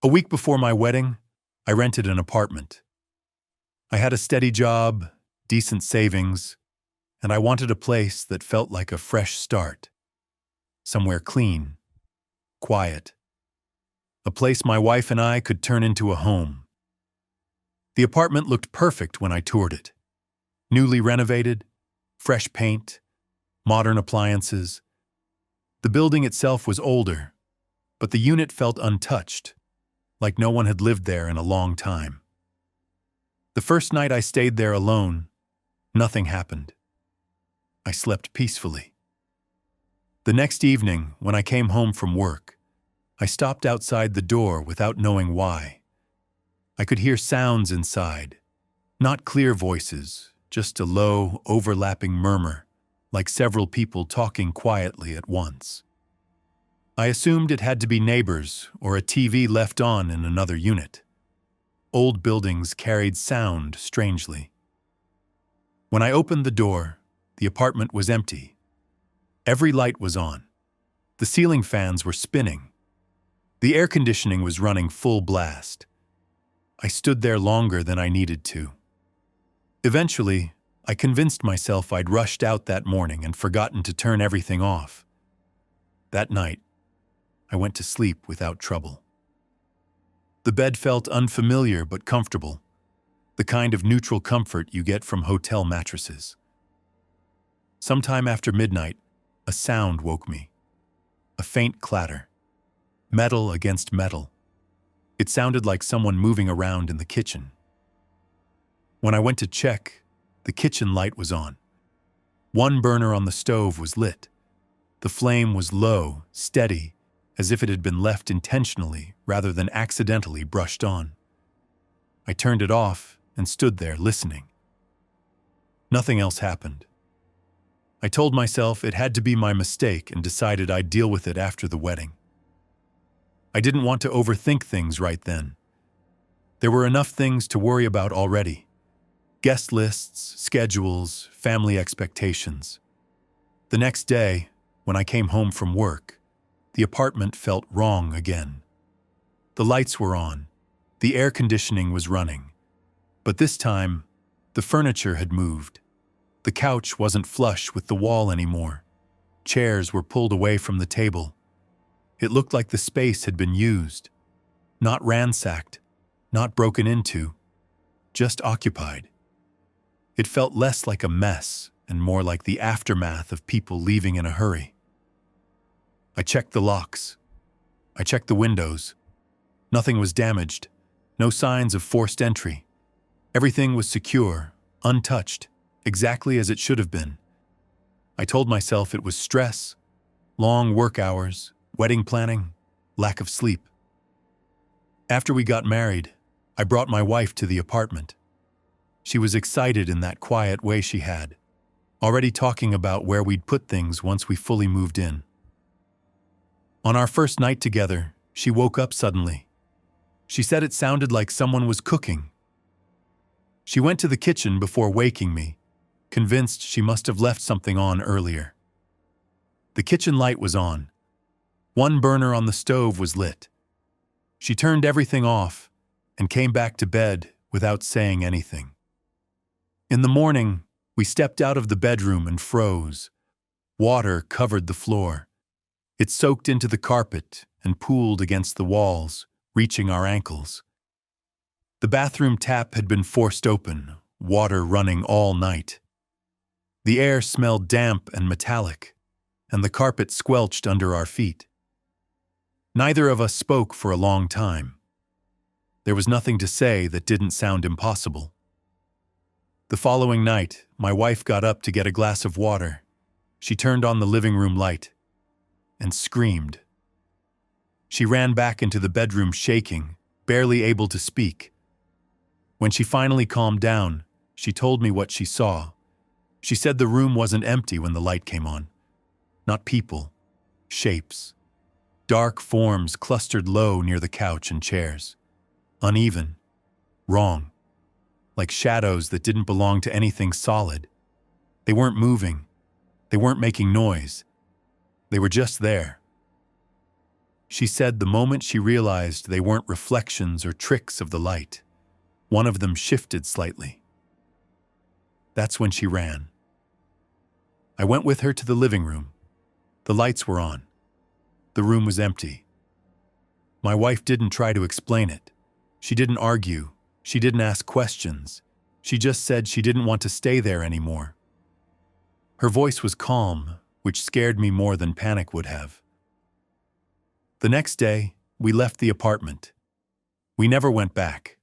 A week before my wedding, I rented an apartment. I had a steady job, decent savings, and I wanted a place that felt like a fresh start. Somewhere clean, quiet. A place my wife and I could turn into a home. The apartment looked perfect when I toured it. Newly renovated, fresh paint, modern appliances. The building itself was older, but the unit felt untouched, like no one had lived there in a long time. The first night I stayed there alone, nothing happened. I slept peacefully. The next evening, when I came home from work, I stopped outside the door without knowing why. I could hear sounds inside, not clear voices, just a low, overlapping murmur, like several people talking quietly at once. I assumed it had to be neighbors or a TV left on in another unit. Old buildings carried sound strangely. When I opened the door, the apartment was empty. Every light was on. The ceiling fans were spinning. The air conditioning was running full blast. I stood there longer than I needed to. Eventually, I convinced myself I'd rushed out that morning and forgotten to turn everything off. That night, I went to sleep without trouble. The bed felt unfamiliar but comfortable, the kind of neutral comfort you get from hotel mattresses. Sometime after midnight, a sound woke me. A faint clatter. Metal against metal. It sounded like someone moving around in the kitchen. When I went to check, the kitchen light was on. One burner on the stove was lit. The flame was low, steady, as if it had been left intentionally rather than accidentally brushed on. I turned it off and stood there listening. Nothing else happened. I told myself it had to be my mistake and decided I'd deal with it after the wedding. I didn't want to overthink things right then. There were enough things to worry about already. Guest lists, schedules, family expectations. The next day, when I came home from work, the apartment felt wrong again. The lights were on. The air conditioning was running. But this time, the furniture had moved. The couch wasn't flush with the wall anymore. Chairs were pulled away from the table. It looked like the space had been used. Not ransacked, not broken into, just occupied. It felt less like a mess and more like the aftermath of people leaving in a hurry. I checked the locks. I checked the windows. Nothing was damaged. No signs of forced entry. Everything was secure, untouched, exactly as it should have been. I told myself it was stress, long work hours, wedding planning, lack of sleep. After we got married, I brought my wife to the apartment. She was excited in that quiet way she had, already talking about where we'd put things once we fully moved in. On our first night together, she woke up suddenly. She said it sounded like someone was cooking. She went to the kitchen before waking me, convinced she must have left something on earlier. The kitchen light was on. One burner on the stove was lit. She turned everything off and came back to bed without saying anything. In the morning, we stepped out of the bedroom and froze. Water covered the floor. It soaked into the carpet and pooled against the walls, reaching our ankles. The bathroom tap had been forced open, water running all night. The air smelled damp and metallic, and the carpet squelched under our feet. Neither of us spoke for a long time. There was nothing to say that didn't sound impossible. The following night, my wife got up to get a glass of water. She turned on the living room light and screamed. She ran back into the bedroom shaking, barely able to speak. When she finally calmed down, she told me what she saw. She said the room wasn't empty when the light came on. Not people, shapes. Dark forms clustered low near the couch and chairs. Uneven, wrong, like shadows that didn't belong to anything solid. They weren't moving. They weren't making noise. They were just there. She said the moment she realized they weren't reflections or tricks of the light, one of them shifted slightly. That's when she ran. I went with her to the living room. The lights were on. The room was empty. My wife didn't try to explain it. She didn't argue. She didn't ask questions. She just said she didn't want to stay there anymore. Her voice was calm, which scared me more than panic would have. The next day, we left the apartment. We never went back.